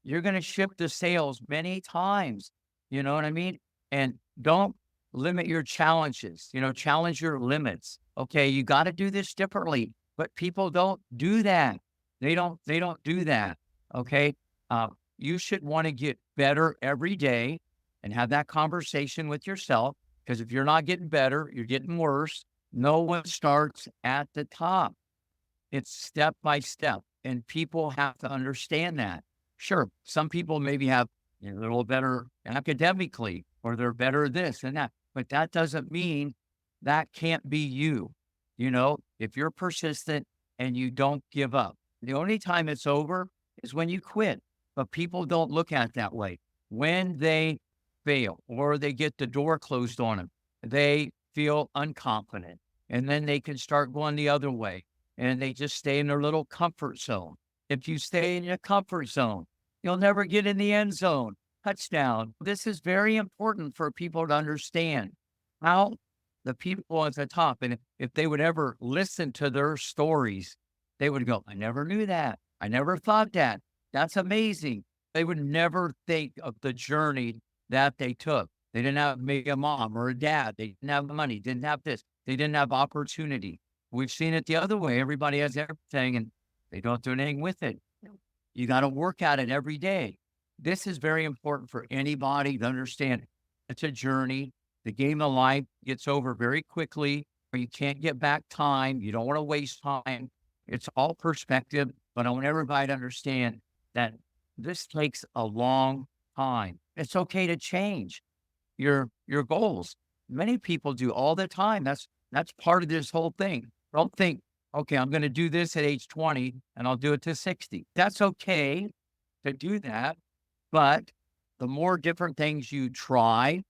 S3: You're going to shift the sales many times. You know what I mean? And don't limit your challenges, challenge your limits. Okay. You got to do this differently, but people don't do that. They don't do that. Okay. You should want to get better every day and have that conversation with yourself. Because if you're not getting better, you're getting worse. No one starts at the top. It's step by step, and people have to understand that. Sure, some people maybe have a little better academically, or they're better this and that, but that doesn't mean that can't be you. If you're persistent and you don't give up, the only time it's over is when you quit. But people don't look at it that way. When they fail or they get the door closed on them, they feel unconfident, and then they can start going the other way, and they just stay in their little comfort zone. If you stay in your comfort zone, you'll never get in the end zone. Touchdown. This is very important for people to understand how the people at the top, and if they would ever listen to their stories, they would go, I never knew that. I never thought that. That's amazing. They would never think of the journey that they took. They didn't have maybe a mom or a dad. They didn't have money, didn't have this. They didn't have opportunity. We've seen it the other way. Everybody has everything and they don't do anything with it. You got to work at it every day. This is very important for anybody to understand. It's a journey. The game of life gets over very quickly. You can't get back time. You don't want to waste time. It's all perspective, but I want everybody to understand that this takes a long time. It's okay to change your goals. Many people do all the time. That's part of this whole thing. Don't think, okay, I'm going to do this at age 20 and I'll do it to 60. That's okay to do that. But the more different things you try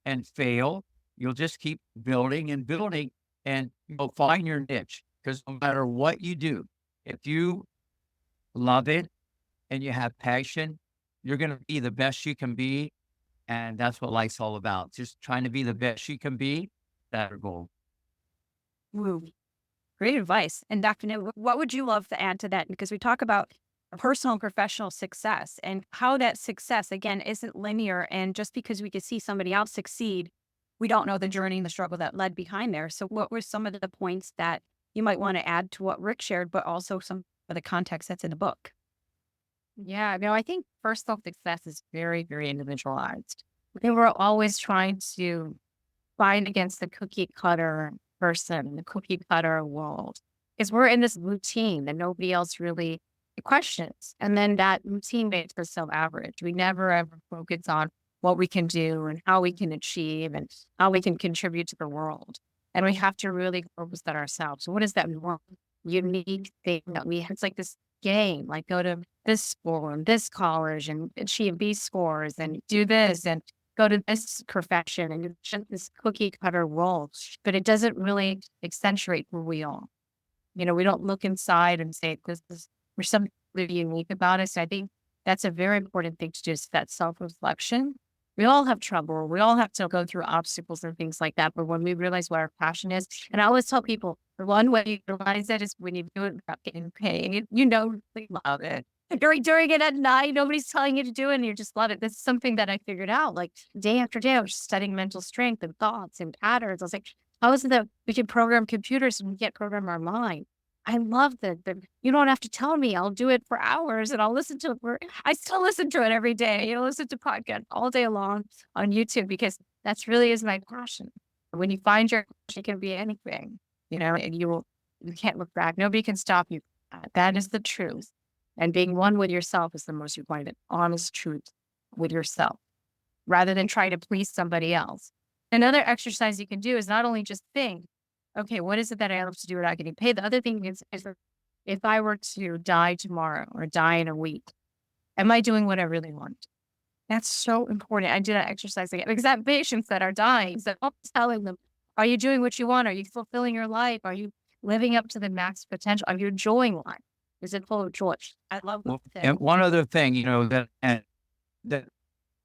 S3: and fail, you'll just keep building and building, and you'll find your niche. Because no matter what you do, if you love it and you have passion, you're going to be the best you can be. And that's what life's all about. Just trying to be the best you can be. That's our goal.
S1: Woo. Great advice. And Dr. Niv, what would you love to add to that? Because we talk about personal and professional success and how that success, again, isn't linear. And just because we could see somebody else succeed, we don't know the journey and the struggle that led behind there. So what were some of the points that you might want to add to what Rick shared, but also some of the context that's in the book?
S2: Yeah, no, I think personal success is very, very individualized. I think we're always trying to fight against the cookie cutter person, the cookie cutter world, because we're in this routine that nobody else really questions. And then that routine makes us so average. We never ever focus on what we can do and how we can achieve and how we can contribute to the world. And we have to really focus on ourselves. So what is that one unique thing that we have? It's like this game, like go to this school and this college and achieve these scores and do this and go to this profession and just this cookie cutter role, but it doesn't really accentuate who we are. We don't look inside and say, there's something really unique about us. I think that's a very important thing to do, is that self-reflection. We all have trouble. We all have to go through obstacles and things like that. But when we realize what our passion is, and I always tell people, the one way you realize that is when you do it without getting paid. You really love it. During it at night, nobody's telling you to do it, and you just love it. This is something that I figured out, like day after day. I was studying mental strength and thoughts and patterns. I was like, how is it that we can program computers and we can't program our mind? I love that. You don't have to tell me. I'll do it for hours and I'll listen to it. I still listen to it every day. Listen to podcasts all day long on YouTube, because that's really is my passion. When you find your passion, it can be anything, and you can't look back. Nobody can stop you. That is the truth. And being one with yourself is the most important, honest truth with yourself, rather than try to please somebody else. Another exercise you can do is not only just think, okay, what is it that I love to do without getting paid? The other thing is if I were to die tomorrow or die in a week, am I doing what I really want? That's so important. I do that exercise again, because I have patients that are dying. So I'm telling them, are you doing what you want? Are you fulfilling your life? Are you living up to the max potential? Are you enjoying life? Is it full of joy? I love
S3: Well,
S2: that.
S3: and one other thing, that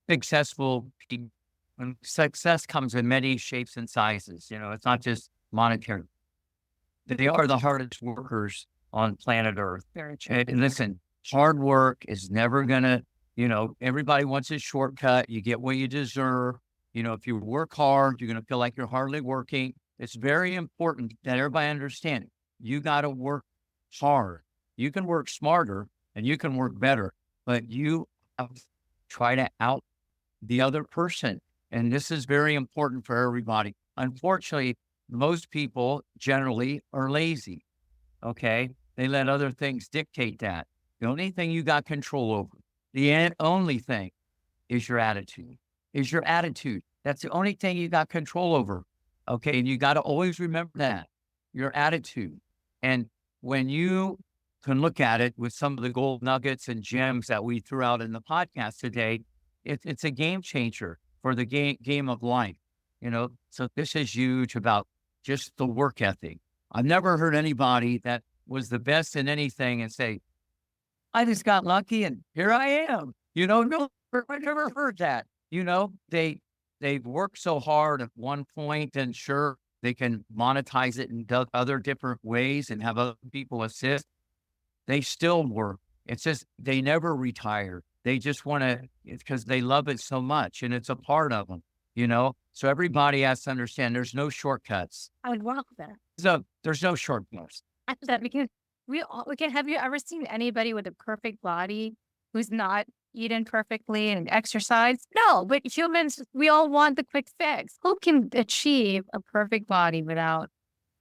S3: successful people, when success comes in many shapes and sizes, it's not just monetary. They are the hardest workers on planet Earth.
S2: Very true.
S3: And listen, hard work is never going to Everybody wants a shortcut. You get what you deserve. If you work hard, you're going to feel like you're hardly working. It's very important that everybody understand it. You got to work hard. You can work smarter and you can work better, but you have to try to out the other person. And this is very important for everybody. Unfortunately, most people generally are lazy. Okay. They let other things dictate that. The only thing you got control over, only thing is your attitude, That's the only thing you got control over. Okay. And you got to always remember that, your attitude. And when you can look at it with some of the gold nuggets and gems that we threw out in the podcast today, it's a game changer for the game of life. So this is huge about just the work ethic. I've never heard anybody that was the best in anything and say, I just got lucky and here I am. No, I never heard that. They've worked so hard at one point, and sure, they can monetize it in other different ways and have other people assist. They still work. It's just they never retire. They just want to, because they love it so much and it's a part of them. So everybody has to understand there's no shortcuts.
S2: I would love that.
S3: So there's no shortcuts.
S2: That because we can. Have you ever seen anybody with a perfect body who's not eating perfectly and exercise? No, but humans, we all want the quick fix. Who can achieve a perfect body without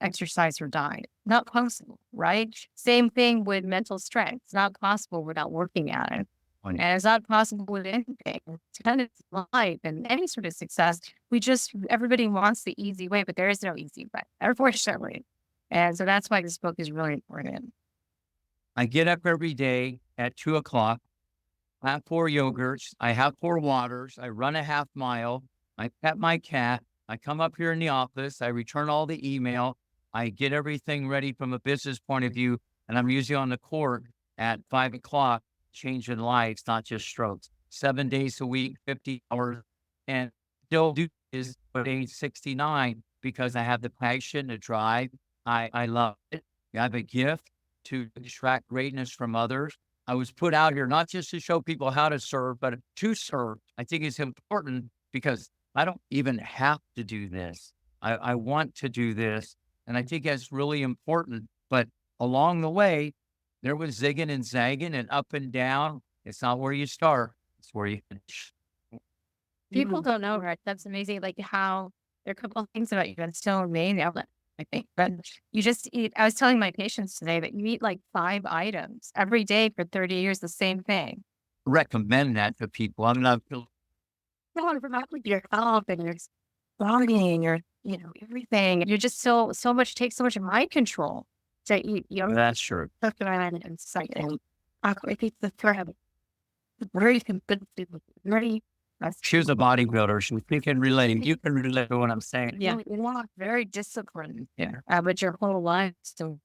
S2: exercise or diet? Not possible, right? Same thing with mental strength. It's not possible without working at it. And it's not possible with anything. It's kind of life and any sort of success. Everybody wants the easy way, but there is no easy way, unfortunately. And so that's why this book is really important.
S3: I get up every day at 2:00. I have 4 yogurts. I have 4 waters. I run a half mile. I pet my cat. I come up here in the office. I return all the email. I get everything ready from a business point of view. And I'm usually on the court at 5:00, changing lives, not just strokes. 7 days a week, 50 hours. And still do this at age 69 because I have the passion, the drive. I love it. I have a gift to extract greatness from others. I was put out here not just to show people how to serve, but to serve. I think it's important because I don't even have to do this. I want to do this. And I think that's really important. But along the way, there was zigging and zagging and up and down. It's not where you start, it's where you finish.
S2: People don't know, right? That's amazing. Like how there are a couple of things about you that's so amazing. I think, but you just eat. I was telling my patients today that you eat like 5 items every day for 30 years, the same thing.
S3: Recommend that to people. I'm not.
S2: Your health and your body and your, everything. You're just so much, takes so much mind control to eat.
S3: That's true.
S2: And something. I think the thread. Very
S3: She was a bodybuilder. She can relate. You can relate to what I'm saying.
S2: Yeah, very disciplined. Yeah, but your whole life still.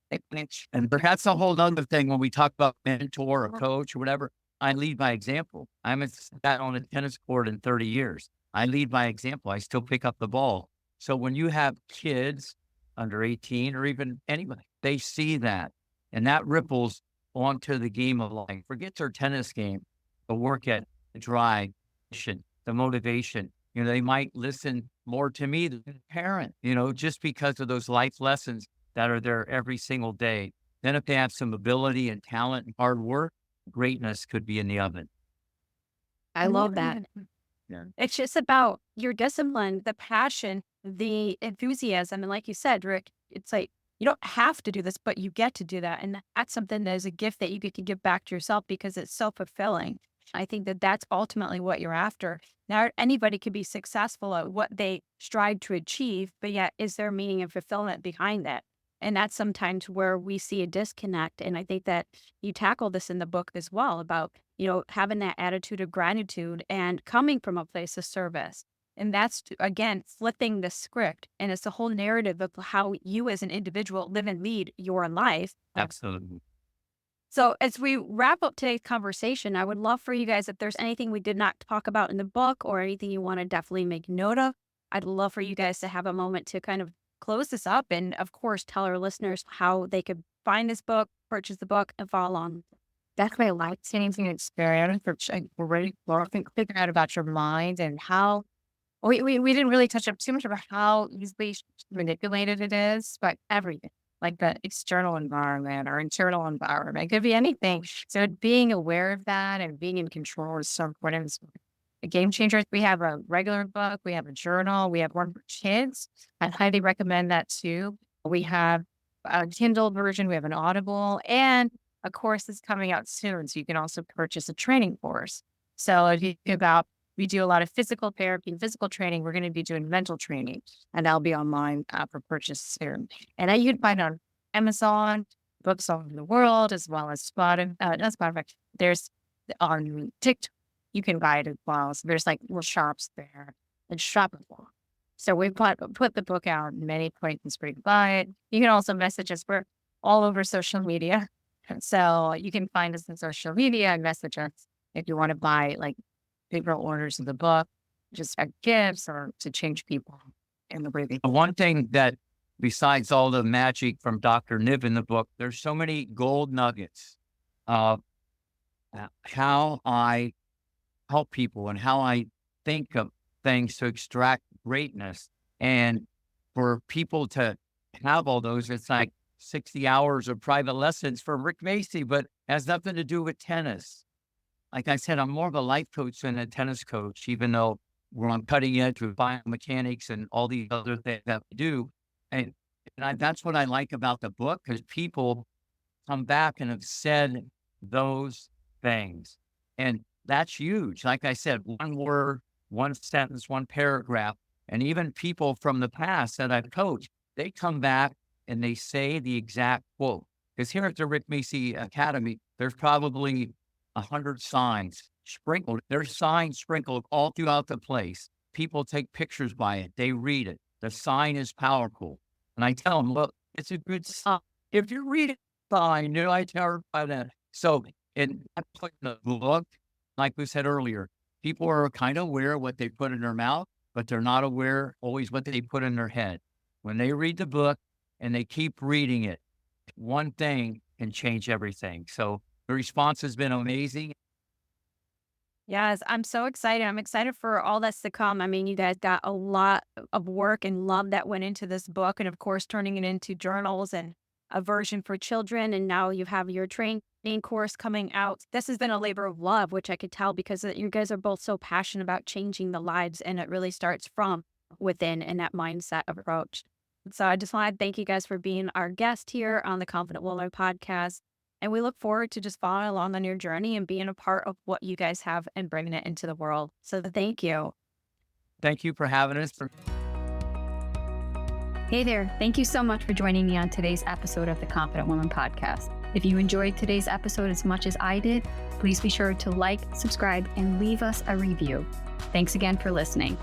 S3: And that's a whole other thing when we talk about mentor or coach or whatever. I lead by example. I haven't sat on a tennis court in 30 years. I lead by example. I still pick up the ball. So when you have kids under 18 or even anybody, they see that, and that ripples onto the game of life. Forget their tennis game, the work ethic, the drive, the motivation. They might listen more to me than a parent, just because of those life lessons that are there every single day. Then if they have some ability and talent and hard work, greatness could be in the oven.
S1: I love that.
S3: Yeah.
S1: It's just about your discipline, the passion, the enthusiasm. And like you said, Rick, it's like, you don't have to do this, but you get to do that. And that's something that is a gift that you get to give back to yourself because it's self-fulfilling. I think that that's ultimately what you're after. Now, anybody could be successful at what they strive to achieve, but yet is there meaning and fulfillment behind that? And that's sometimes where we see a disconnect. And I think that you tackle this in the book as well about, having that attitude of gratitude and coming from a place of service. And that's, again, flipping the script. And it's the whole narrative of how you as an individual live and lead your life.
S3: Absolutely.
S1: So as we wrap up today's conversation, I would love for you guys, if there's anything we did not talk about in the book or anything you want to definitely make note of, I'd love for you guys to have a moment to kind of close this up. And of course, tell our listeners how they could find this book, purchase the book, and follow along.
S2: that's my life-changing experience for really figure out about your mind and how we didn't really touch up too much about how easily manipulated it is, but everything, like the external environment or internal environment, it could be anything. So being aware of that and being in control is so important. It's a game changer. We have a regular book, we have a journal, we have one for kids. I highly recommend that too. We have a Kindle version, we have an Audible, and a course is coming out soon. So you can also purchase a training course. So if you think about we do a lot of physical therapy and physical training. We're going to be doing mental training, and that'll be online for purchase soon. And you can find on Amazon, books all over the world, as well as Spotify. Not Spotify. There's on TikTok. You can buy it as well. So there's like little shops there and shoppable. So we put the book out in many places where you can buy it. You can also message us. We're all over social media. So you can find us on social media and message us if you want to buy like bigger orders of the book, just as gifts or to change people in the way they.
S3: One thing that, besides all the magic from Dr. Niv in the book, there's so many gold nuggets of how I help people and how I think of things to extract greatness. And for people to have all those, it's like 60 hours of private lessons from Rick Macci, but has nothing to do with tennis. Like I said, I'm more of a life coach than a tennis coach, even though we're on cutting edge with biomechanics and all these other things that we do. And that's what I like about the book, because people come back and have said those things. And that's huge. Like I said, one word, one sentence, one paragraph. And even people from the past that I've coached, they come back and they say the exact quote. Because here at the Rick Macci Academy, there's probably 100 signs sprinkled. There's signs sprinkled all throughout the place. People take pictures by it. They read it. The sign is powerful. And I tell them, look, it's a good sign. If you read it, fine. I terrify that. So in the book, like we said earlier, people are kind of aware of what they put in their mouth, but they're not aware always what they put in their head. When they read the book and they keep reading it, one thing can change everything. So the response has been amazing.
S1: Yes, I'm so excited. I'm excited for all that's to come. I mean, you guys got a lot of work and love that went into this book, and of course, turning it into journals and a version for children. And now you have your training course coming out. This has been a labor of love, which I could tell because you guys are both so passionate about changing the lives, and it really starts from within in that mindset approach. So I just want to thank you guys for being our guest here on the Confident Warlord podcast. And we look forward to just following along on your journey and being a part of what you guys have and bringing it into the world. So thank you.
S3: Thank you for having us.
S1: Hey there. Thank you so much for joining me on today's episode of the Confident Woman podcast. If you enjoyed today's episode as much as I did, please be sure to like, subscribe, and leave us a review. Thanks again for listening.